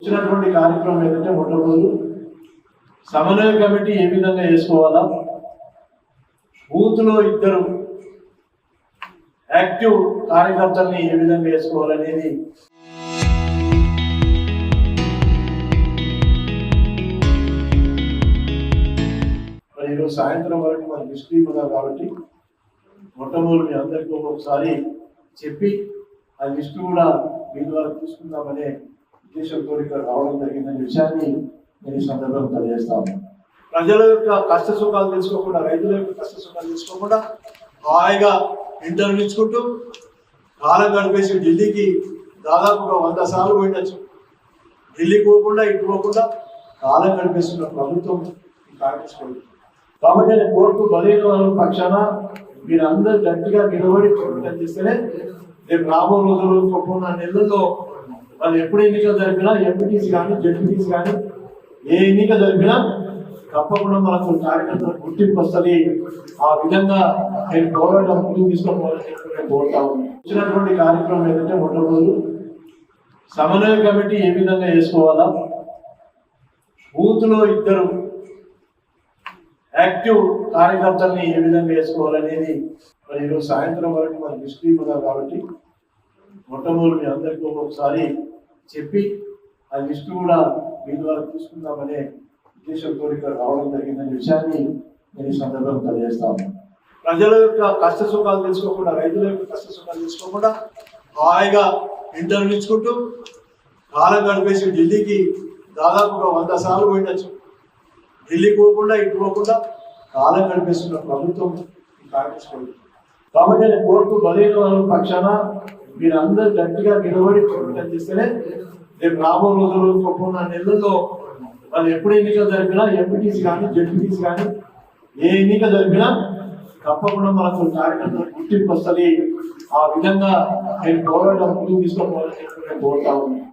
వచ్చినటువంటి కార్యక్రమం ఏదంటే మొట్టమొదటి సమన్వయ కమిటీ ఏ విధంగా వేసుకోవాలా, బూత్లో ఇద్దరు యాక్టివ్ కార్యకర్తల్ని ఏ విధంగా వేసుకోవాలనేది మరి ఈరోజు సాయంత్రం వరకు మన దృష్టి ఉన్నారు కాబట్టి మొట్టమొదటి మీ అందరికీ ఒకసారి చెప్పి ఆ లిస్టు కూడా మీ ద్వారా తీసుకుందామనే ఉద్దేశంతో ఇక్కడ రావడం జరిగిందనే విషయాన్ని నేను ఈ సందర్భంగా తెలియజేస్తాను. ప్రజల యొక్క కష్ట సుఖాలు తెలుసుకోకుండా, రైతుల యొక్క కష్ట సుఖాలు తెలుసుకోకుండా హాయిగా ఇంటర్వ్యూ ఇచ్చుకుంటూ కాలం గడిపేసి ఢిల్లీకి దాదాపుగా 100 సార్లు పోయిండొచ్చు. ఢిల్లీకి పోకుండా ఇటు పోకుండా కాలం గడిపేస్తున్న ప్రభుత్వం కాంగ్రెస్ ప్రభుత్వం. కాబట్టి నేను కోరుతూ బలహీన వర్గాల పక్షాన మీరందరూ గట్టిగా నిలబడి పోరాటం చేస్తేనే రేపు రాబో రోజులు కొన్న నెలల్లో వాళ్ళు ఎప్పుడు ఎన్నికలు జరిపినా ఎంపీటీసీ కానీ జడ్పీటీసీ కానీ ఏ ఎన్నిక జరిపినా తప్పకుండా మనకు కార్యకర్తల గుర్తింపు వస్తుంది. ఆ విధంగా నేను పోరాటం ముందుకు తీసుకోవాలని కోరుతా ఉన్నాను. వచ్చినటువంటి కార్యక్రమం ఏదంటే మొట్టమొదటి సమన్వయ కమిటీ ఏ విధంగా వేసుకోవాలా, బూత్లో ఇద్దరు యాక్టివ్ కార్యకర్తల్ని ఏ విధంగా వేసుకోవాలనేది మరి ఈరోజు సాయంత్రం వరకు మన దృష్టి ఉన్నారు కాబట్టి మొట్టమొదటి మీ అందరికీ ఒకసారి చెప్పి ఆ లిస్టు కూడా మీ ద్వారా తీసుకుందామనే ఉద్దేశంతో ఇక్కడ రావడం జరిగిందనే విషయాన్ని నేను ఈ సందర్భంగా తెలియజేస్తాను. ప్రజల యొక్క కష్ట సుఖాలు తెలుసుకోకుండా, రైతుల యొక్క కష్ట సుఖాలు తెలుసుకోకుండా హాయిగా ఇంటర్వ్యూ ఇచ్చుకుంటూ కాలం గడిపేసి ఢిల్లీకి దాదాపుగా 100 సార్లు పోయిండొచ్చు. ఢిల్లీకి పోకుండా ఇటు పోకుండా కాలం గడిపేస్తున్న ప్రభుత్వం కాంగ్రెస్ ప్రభుత్వం. కాబట్టి నేను కోరుతూ బలహీన వర్గాల పక్షాన మీరందరూ గట్టిగా నిలబడి పోరాటం చేస్తేనే రేపు రాబో రోజులు కొన్న నెలల్లో వాళ్ళు ఎప్పుడు ఎన్నికలు జరిపినా ఎంపీటీసీ కానీ జడ్పీటీసీ కానీ ఏ ఎన్నిక జరిపినా తప్పకుండా మనకు కార్యకర్తల గుర్తింపు వస్తుంది. ఆ విధంగా నేను పోరాటం ముందుకు తీసుకోవాలని కోరుతా ఉన్నాను.